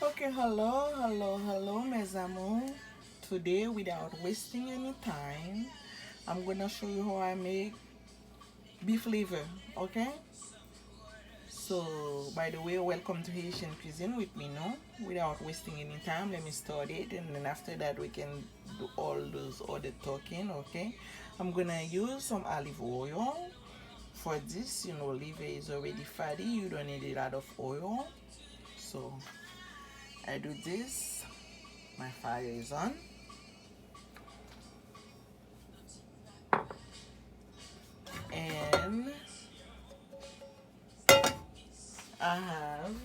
Okay, hello, mes amours. Today, without wasting any time, I'm gonna show you how I make beef liver. Okay? So, by the way, welcome to Haitian Cuisine with me, no? Without wasting any time, let me start it, and then after that, we can do all those other talking. Okay? I'm gonna use some olive oil. For this, liver is already fatty. You don't need a lot of oil. So, I do this. My fire is on. And I have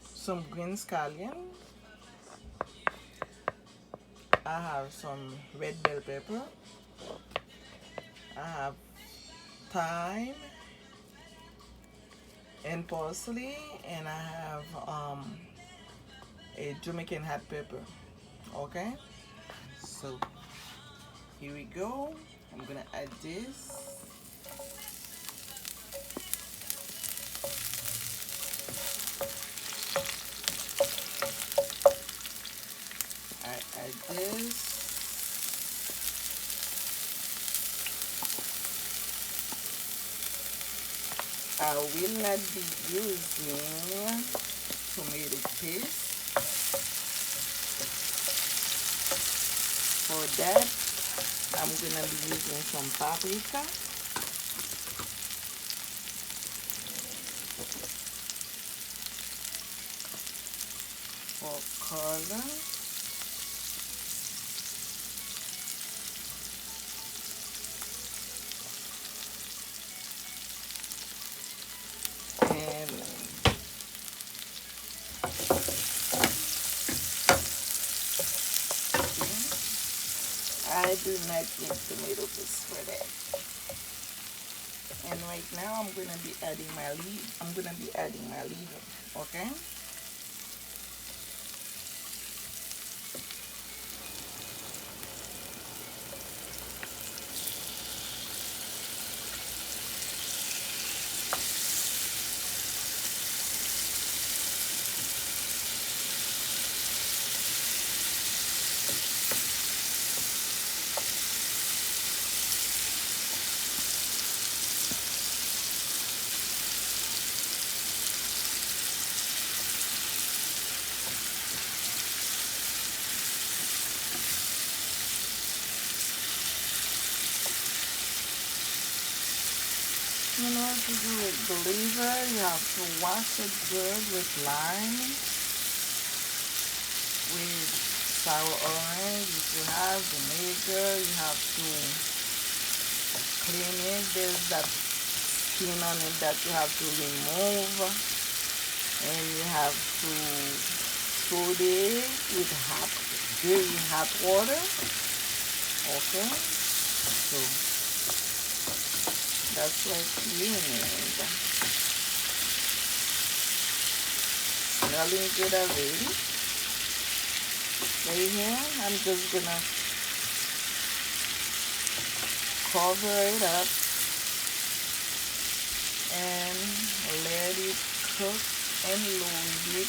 some green scallion. I have some red bell pepper. I have thyme and parsley, and I have a Jamaican hot pepper. Okay, so here we go. I'm gonna add this. I add this. I will not be using tomato paste. For that, I'm gonna be using some paprika. For color. And I do not need tomato paste for that. And right now I'm gonna be adding my liver. Okay. In order to do it the liver, you have to wash it good with lime, with sour orange. If you have vinegar, you have to clean it. There's that skin on it that you have to remove, and you have to saute it with very hot water. Okay, so that's what you need. Smelling good already. Right here, I'm just gonna cover it up and let it cook and low heat.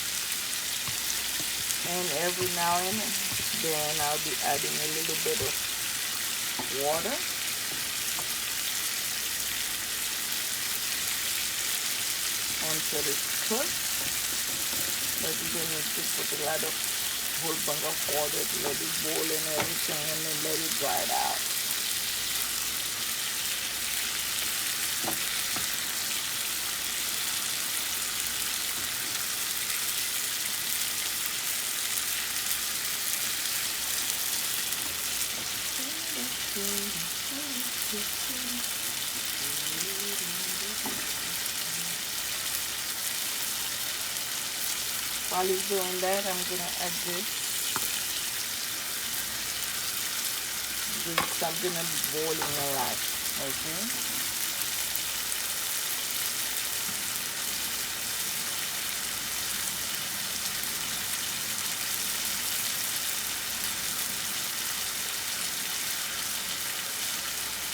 And every now and then I'll be adding a little bit of water until it's cooked. But you don't need to put a lot of whole bunch of water to let it boil and everything, and then let it dry it out. While it's doing that, I'm gonna add this. I'm gonna be boiling a lot. Okay.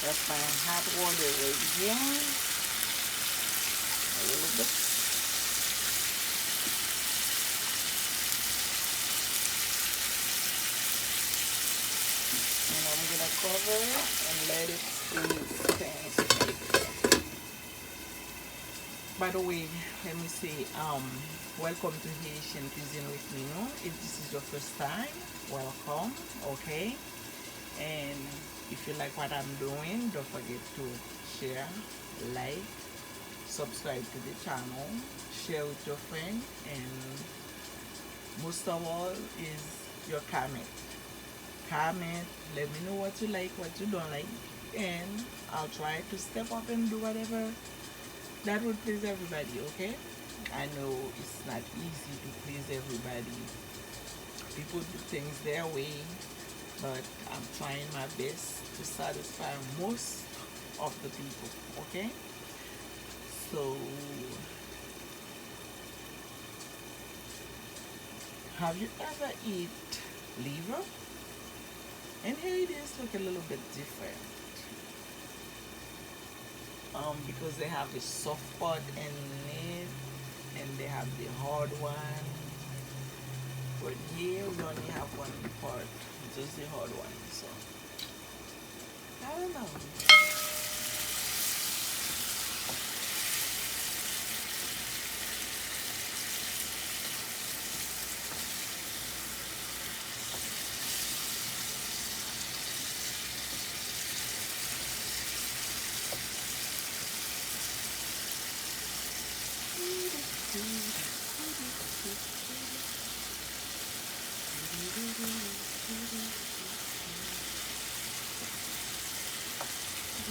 That's my hot water right here. A little bit. cover it and let it stay 10 minutes. By the way, let me say, welcome to Haitian Cuisine with Minou. If this is your first time, welcome, okay? And if you like what I'm doing, don't forget to share, like, subscribe to the channel, share with your friend, and most of all is your comment. Comment, let me know what you like, what you don't like, and I'll try to step up and do whatever that would please everybody, okay? I know it's not easy to please everybody. People do things their way, but I'm trying my best to satisfy most of the people, okay? So, have you ever eat liver? And here it is look a little bit different. Because they have the soft part in it and they have the hard one. But here we only have one part, just the hard one. So I don't know.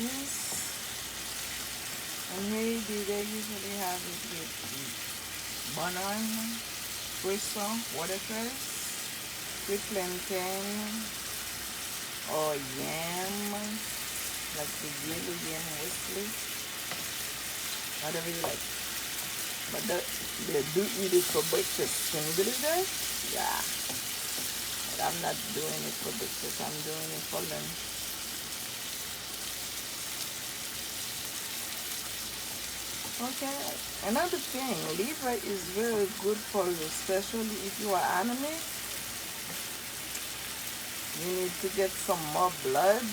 Yes. And here they usually have it with banana, croissant, watercress, with plantain or yam, like the yellow yam wesley, whatever you like. But they do eat it for breakfast. Can you believe that? Yeah. But I'm not doing it for breakfast. I'm doing it for lunch. Okay. Another thing, liver is very good for you, especially if you are anemic. You need to get some more blood.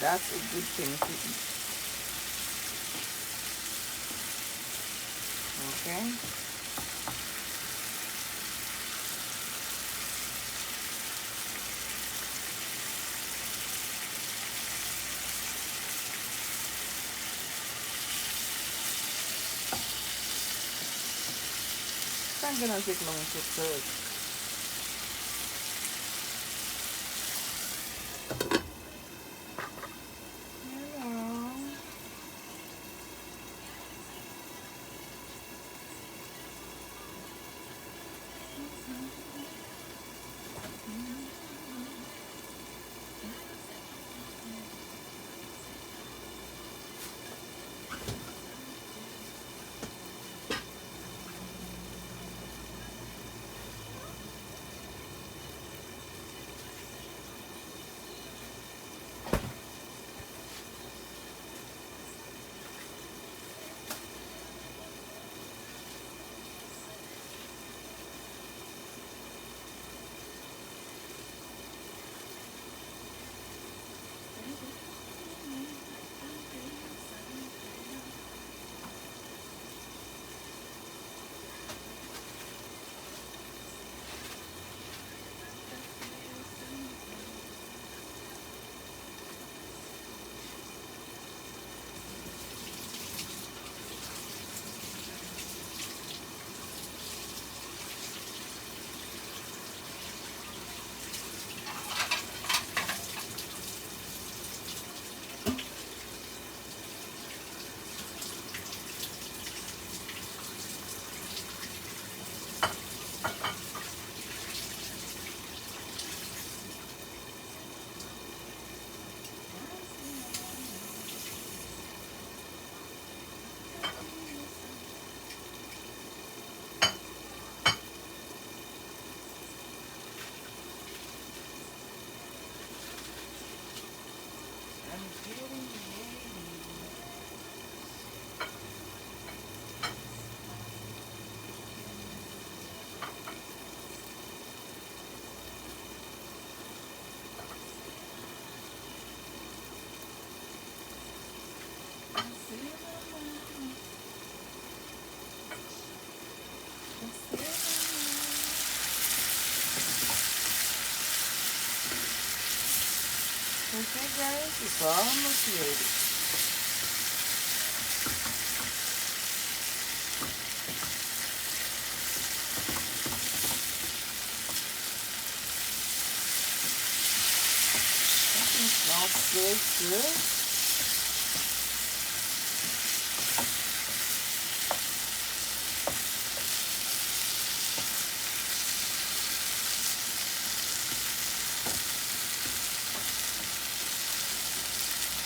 That's a good thing to eat. Okay. It's not gonna take long to cook. You know. It's almost ready. It smells so good.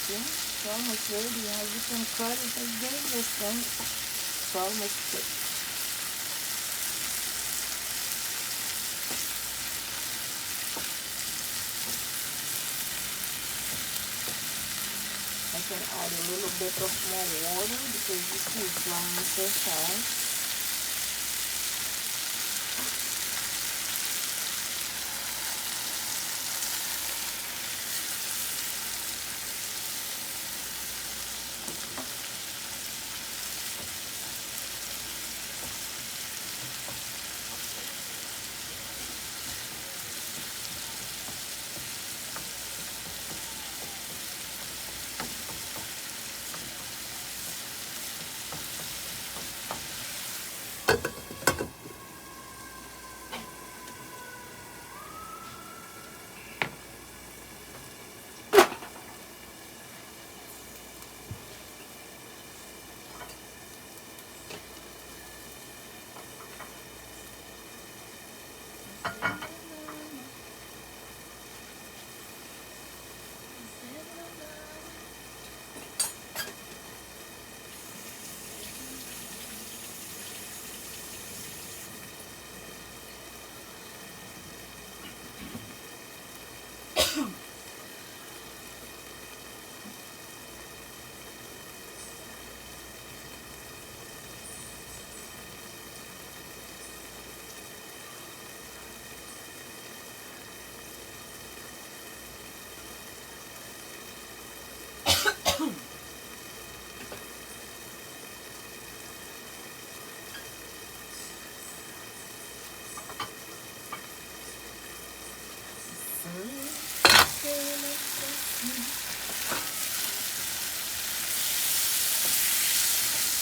See, it's almost ready. As you can cut it again, listen. It's almost cooked. I can add a little bit of more water because you see it's frying so fast.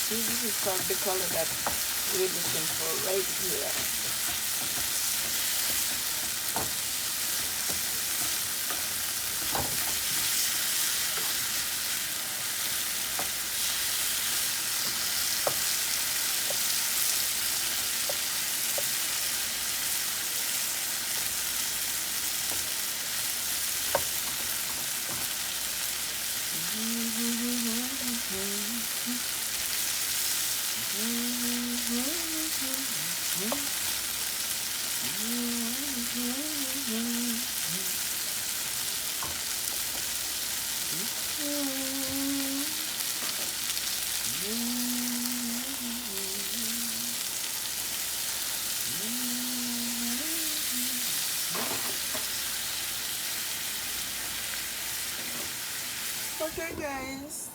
See, this is called the color that we're looking for right here. Okay guys,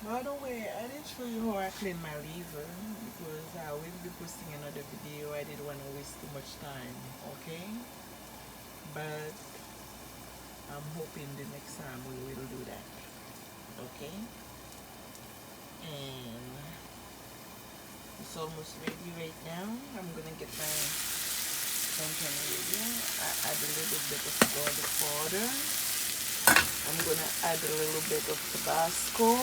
by the way, I didn't show you how I clean my liver because I will be posting another video. I didn't want to waste too much time, okay? But I'm hoping the next time we will do that, okay? And it's almost ready right now. I'm gonna get my pumpkin ready. I add a little bit of garlic powder. I'm gonna add a little bit of Tabasco.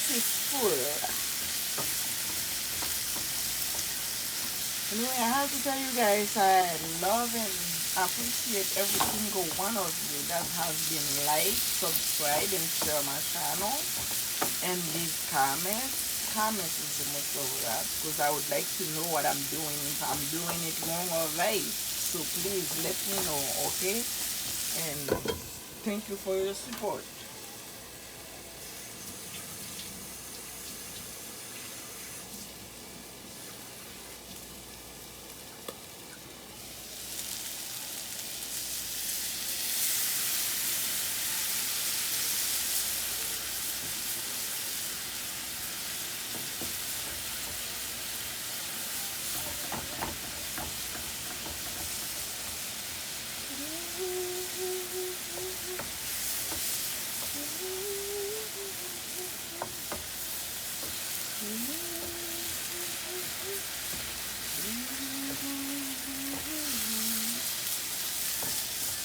Beautiful. Anyway, I have to tell you guys, I love and appreciate every single one of you that has been like, subscribe, and share my channel, and leave comments. Comments is the most of that because I would like to know what I'm doing, if I'm doing it wrong or right. So so please let me know, okay? And thank you for your support.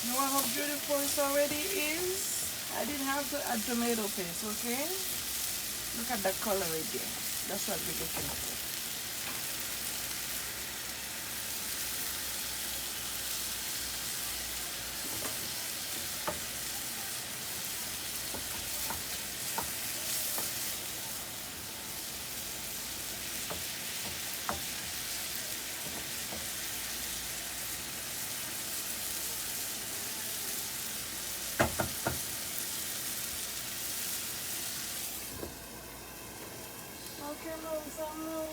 You know how beautiful it already is? I didn't have to add tomato paste, okay? Look at the color again. That's what we're looking for. Okay, move some more.